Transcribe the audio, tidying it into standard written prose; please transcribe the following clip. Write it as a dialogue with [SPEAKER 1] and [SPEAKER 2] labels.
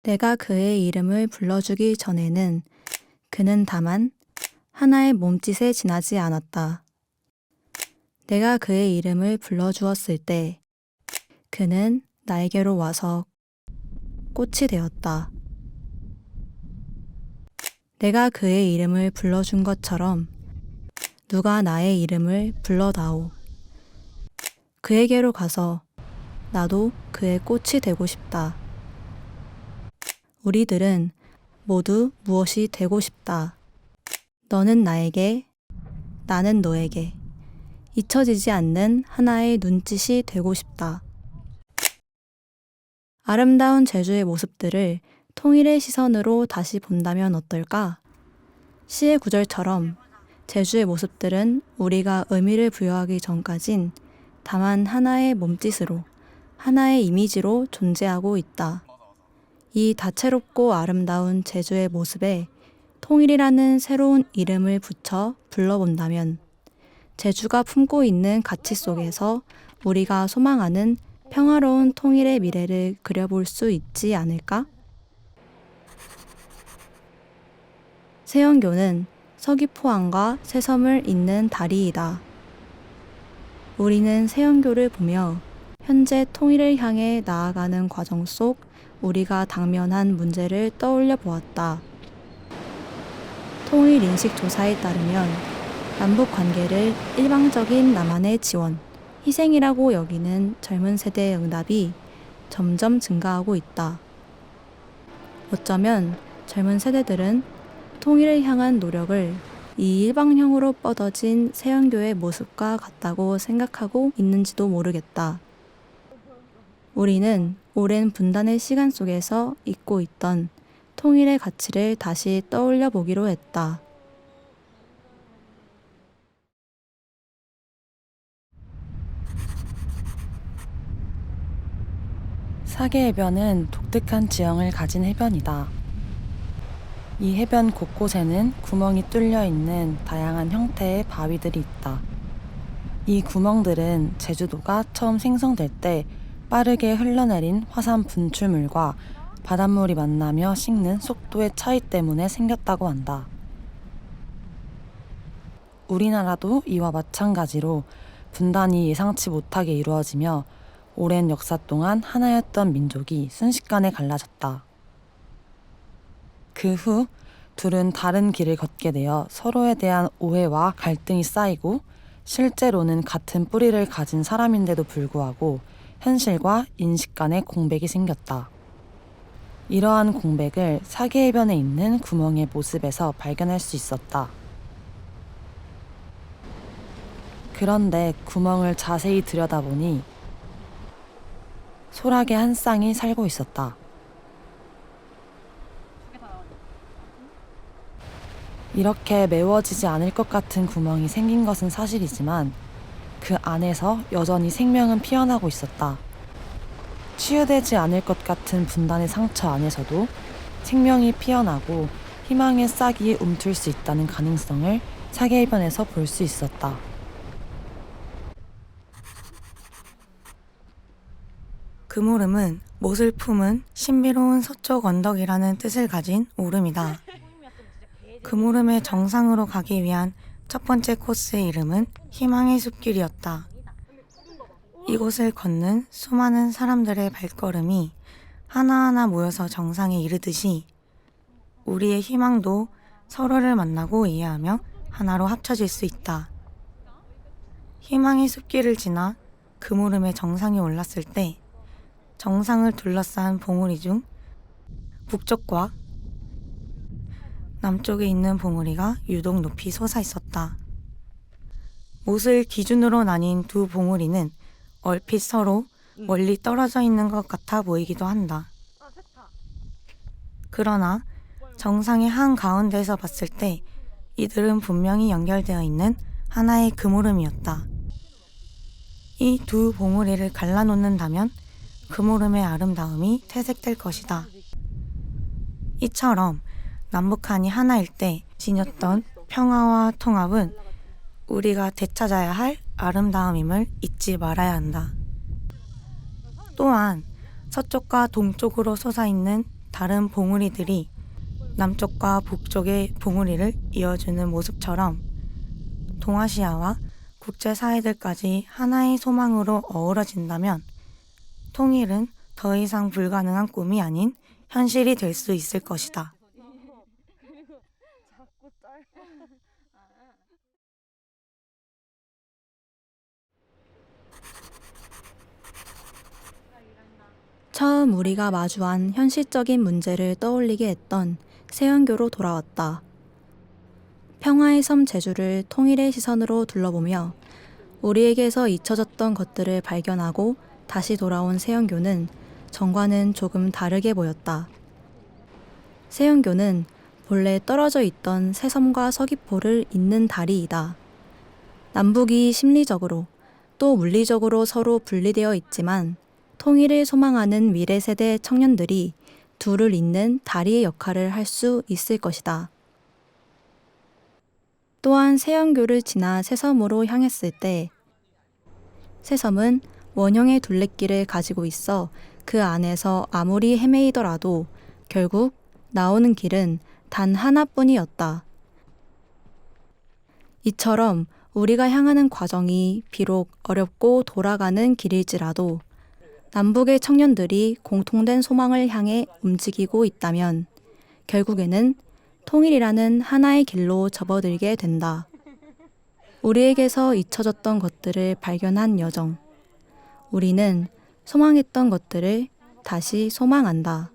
[SPEAKER 1] 내가 그의 이름을 불러주기 전에는 그는 다만 하나의 몸짓에 지나지 않았다. 내가 그의 이름을 불러주었을 때 그는 나에게로 와서 꽃이 되었다. 내가 그의 이름을 불러준 것처럼 누가 나의 이름을 불러다오. 그에게로 가서 나도 그의 꽃이 되고 싶다. 우리들은 모두 무엇이 되고 싶다. 너는 나에게, 나는 너에게 잊혀지지 않는 하나의 눈짓이 되고 싶다. 아름다운 제주의 모습들을 통일의 시선으로 다시 본다면 어떨까? 시의 구절처럼 제주의 모습들은 우리가 의미를 부여하기 전까진 다만 하나의 몸짓으로, 하나의 이미지로 존재하고 있다. 이 다채롭고 아름다운 제주의 모습에 통일이라는 새로운 이름을 붙여 불러본다면 제주가 품고 있는 가치 속에서 우리가 소망하는 평화로운 통일의 미래를 그려볼 수 있지 않을까? 세연교는 서귀포항과 새섬을 잇는 다리이다. 우리는 세연교를 보며 현재 통일을 향해 나아가는 과정 속 우리가 당면한 문제를 떠올려 보았다. 통일 인식 조사에 따르면 남북 관계를 일방적인 남한의 지원, 희생이라고 여기는 젊은 세대의 응답이 점점 증가하고 있다. 어쩌면 젊은 세대들은 통일을 향한 노력을 이 일방형으로 뻗어진 세연교의 모습과 같다고 생각하고 있는지도 모르겠다. 우리는 오랜 분단의 시간 속에서 잊고 있던 통일의 가치를 다시 떠올려 보기로 했다.
[SPEAKER 2] 사계해변은 독특한 지형을 가진 해변이다. 이 해변 곳곳에는 구멍이 뚫려 있는 다양한 형태의 바위들이 있다. 이 구멍들은 제주도가 처음 생성될 때 빠르게 흘러내린 화산 분출물과 바닷물이 만나며 식는 속도의 차이 때문에 생겼다고 한다. 우리나라도 이와 마찬가지로 분단이 예상치 못하게 이루어지며 오랜 역사 동안 하나였던 민족이 순식간에 갈라졌다. 그 후 둘은 다른 길을 걷게 되어 서로에 대한 오해와 갈등이 쌓이고 실제로는 같은 뿌리를 가진 사람인데도 불구하고 현실과 인식 간의 공백이 생겼다. 이러한 공백을 사계해변에 있는 구멍의 모습에서 발견할 수 있었다. 그런데 구멍을 자세히 들여다보니 소라게 한 쌍이 살고 있었다. 이렇게 메워지지 않을 것 같은 구멍이 생긴 것은 사실이지만 그 안에서 여전히 생명은 피어나고 있었다. 치유되지 않을 것 같은 분단의 상처 안에서도 생명이 피어나고 희망의 싹이 움틀 수 있다는 가능성을 사계해변에서 볼 수 있었다.
[SPEAKER 3] 그무름은 못을 품은 신비로운 서쪽 언덕이라는 뜻을 가진 오름이다. 그무름의 정상으로 가기 위한 첫 번째 코스의 이름은 희망의 숲길이었다. 이곳을 걷는 수많은 사람들의 발걸음이 하나하나 모여서 정상에 이르듯이 우리의 희망도 서로를 만나고 이해하며 하나로 합쳐질 수 있다. 희망의 숲길을 지나 그무름의 정상에 올랐을 때 정상을 둘러싼 봉우리 중 북쪽과 남쪽에 있는 봉우리가 유독 높이 솟아 있었다. 못을 기준으로 나뉜 두 봉우리는 얼핏 서로 멀리 떨어져 있는 것 같아 보이기도 한다. 그러나 정상의 한가운데에서 봤을 때 이들은 분명히 연결되어 있는 하나의 그무름이었다. 이 두 봉우리를 갈라놓는다면 그무름의 아름다움이 퇴색될 것이다. 이처럼 남북한이 하나일 때 지녔던 평화와 통합은 우리가 되찾아야 할 아름다움임을 잊지 말아야 한다. 또한 서쪽과 동쪽으로 솟아있는 다른 봉우리들이 남쪽과 북쪽의 봉우리를 이어주는 모습처럼 동아시아와 국제사회들까지 하나의 소망으로 어우러진다면 통일은 더 이상 불가능한 꿈이 아닌 현실이 될 수 있을 것이다.
[SPEAKER 1] 처음 우리가 마주한 현실적인 문제를 떠올리게 했던 세연교로 돌아왔다. 평화의 섬 제주를 통일의 시선으로 둘러보며 우리에게서 잊혀졌던 것들을 발견하고 다시 돌아온 세연교는 전과는 조금 다르게 보였다. 세연교는 본래 떨어져 있던 새섬과 서귀포를 잇는 다리이다. 남북이 심리적으로 또 물리적으로 서로 분리되어 있지만 통일을 소망하는 미래 세대 청년들이 둘을 잇는 다리의 역할을 할 수 있을 것이다. 또한 세연교를 지나 새섬으로 향했을 때 새섬은 원형의 둘레길을 가지고 있어 그 안에서 아무리 헤매이더라도 결국 나오는 길은 단 하나뿐이었다. 이처럼 우리가 향하는 과정이 비록 어렵고 돌아가는 길일지라도 남북의 청년들이 공통된 소망을 향해 움직이고 있다면 결국에는 통일이라는 하나의 길로 접어들게 된다. 우리에게서 잊혀졌던 것들을 발견한 여정. 우리는 소망했던 것들을 다시 소망한다.